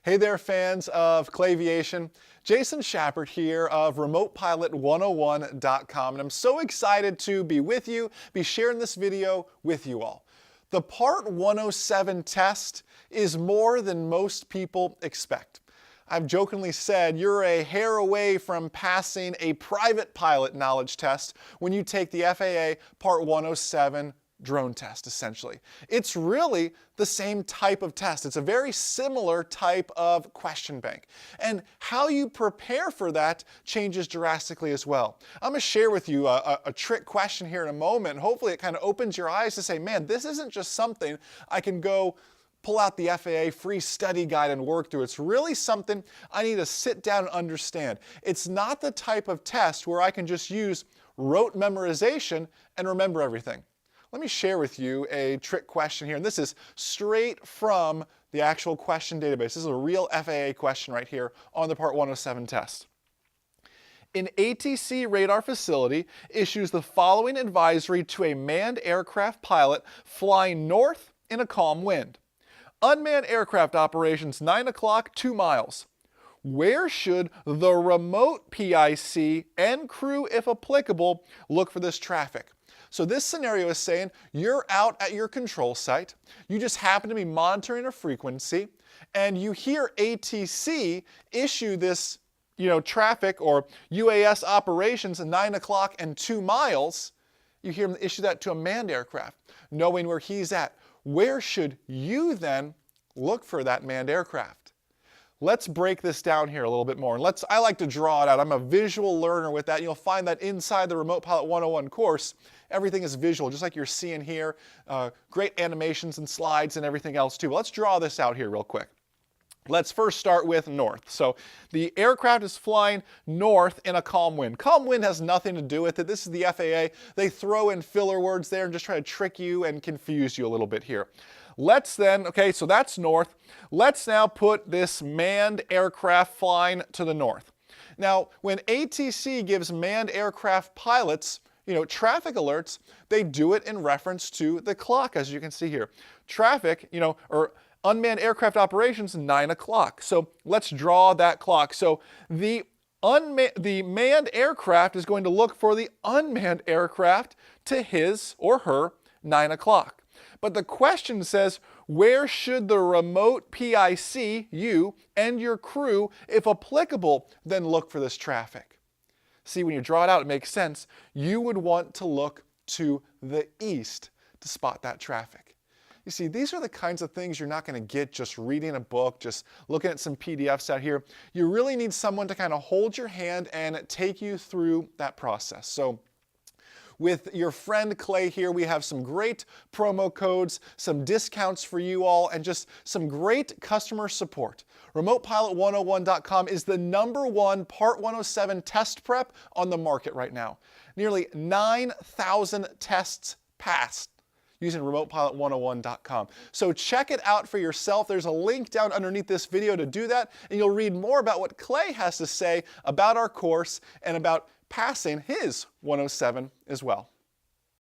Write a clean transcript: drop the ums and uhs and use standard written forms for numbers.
Hey there, fans of Clayviation. Jason Shepard here of RemotePilot101.com, and I'm so excited to be with you, be sharing this video with you all. The Part 107 test is more than most people expect. I've jokingly said you're a hair away from passing a private pilot knowledge test when you take the FAA Part 107 drone test, essentially. It's really the same type of test. It's a very similar type of question bank. And how you prepare for that changes drastically as well. I'm going to share with you a trick question here in a moment, and hopefully it kind of opens your eyes to say, man, this isn't just something I can go pull out the FAA free study guide and work through. It's really something I need to sit down and understand. It's not the type of test where I can just use rote memorization and remember everything. Let me share with you a trick question here, and this is straight from the actual question database. This is a real FAA question right here on the Part 107 test. An ATC radar facility issues the following advisory to a manned aircraft pilot flying north in a calm wind. Unmanned aircraft operations 9 o'clock, 2 miles. Where should the remote PIC and crew, if applicable, look for this traffic? So this scenario is saying you're out at your control site, you just happen to be monitoring a frequency, and you hear ATC issue this traffic or UAS operations at 9 o'clock and 2 miles. You hear him issue that to a manned aircraft, knowing where he's at. Where should you then look for that manned aircraft? Let's break this down here a little bit more. And I like to draw it out. I'm a visual learner with that. You'll find that inside the Remote Pilot 101 course, everything is visual, just like you're seeing here. Great animations and slides and everything else too. Let's draw this out here real quick. Let's first start with north. So the aircraft is flying north in a calm wind. Calm wind has nothing to do with it. This is the FAA. They throw in filler words there and just try to trick you and confuse you a little bit here. Let's then, okay, so that's north. Let's now put this manned aircraft flying to the north. Now, when ATC gives manned aircraft pilots, traffic alerts, they do it in reference to the clock, as you can see here. Traffic, or unmanned aircraft operations, 9 o'clock. So let's draw that clock. So the manned aircraft is going to look for the unmanned aircraft to his or her 9 o'clock. But the question says, where should the remote PIC, you, and your crew, if applicable, then look for this traffic? See, when you draw it out, it makes sense. You would want to look to the east to spot that traffic. You see, these are the kinds of things you're not going to get just reading a book, just looking at some PDFs out here. You really need someone to kind of hold your hand and take you through that process. So with your friend Clay here, we have some great promo codes, some discounts for you all, and just some great customer support. RemotePilot101.com is the #1 Part 107 test prep on the market right now. Nearly 9,000 tests passed using RemotePilot101.com. So check it out for yourself. There's a link down underneath this video to do that, and you'll read more about what Clay has to say about our course and about passing his 107 as well.